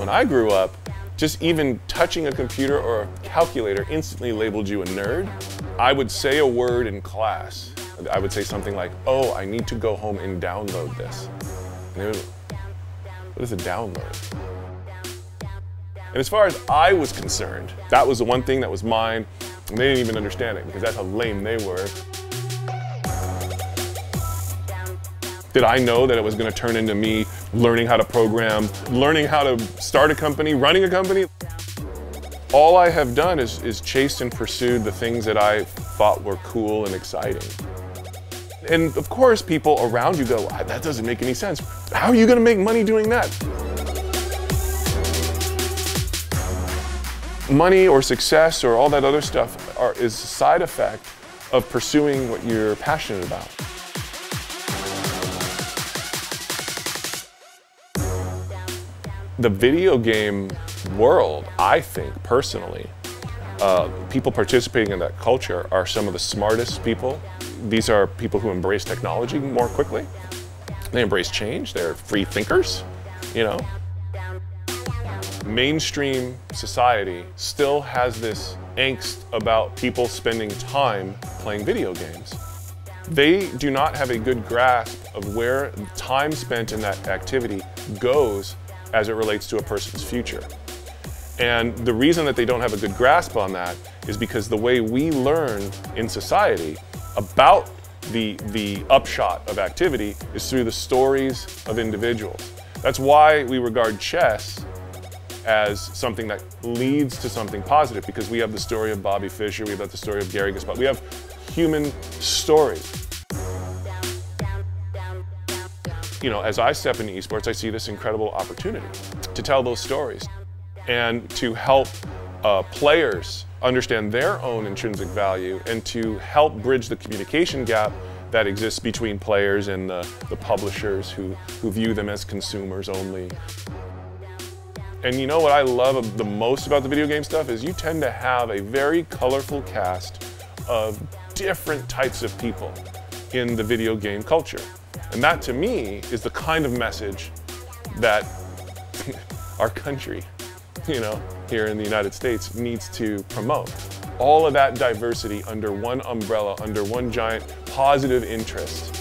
when I grew up, just even touching a computer or a calculator instantly labeled you a nerd. I would say a word in class. I would say something like, oh, I need to go home and download this. And they would, what is a download? And as far as I was concerned, that was the one thing that was mine, and they didn't even understand it because that's how lame they were. Did I know that it was going to turn into me learning how to program, learning how to start a company, running a company? All I have done is chased and pursued the things that I thought were cool and exciting. And of course, people around you go, that doesn't make any sense. How are you going to make money doing that? Money or success or all that other stuff is a side effect of pursuing what you're passionate about. The video game world, I think, personally, people participating in that culture are some of the smartest people. These are people who embrace technology more quickly. They embrace change, they're free thinkers, you know. Mainstream society still has this angst about people spending time playing video games. They do not have a good grasp of where time spent in that activity goes as it relates to a person's future. And the reason that they don't have a good grasp on that is because the way we learn in society about the upshot of activity is through the stories of individuals. That's why we regard chess as something that leads to something positive, because we have the story of Bobby Fischer, we have the story of Garry Kasparov, we have human stories. You know, as I step into esports, I see this incredible opportunity to tell those stories and to help players understand their own intrinsic value and to help bridge the communication gap that exists between players and the publishers who view them as consumers only. And you know what I love the most about the video game stuff is you tend to have a very colorful cast of different types of people in the video game culture. And that, to me, is the kind of message that our country, you know, here in the United States needs to promote. All of that diversity under one umbrella, under one giant positive interest.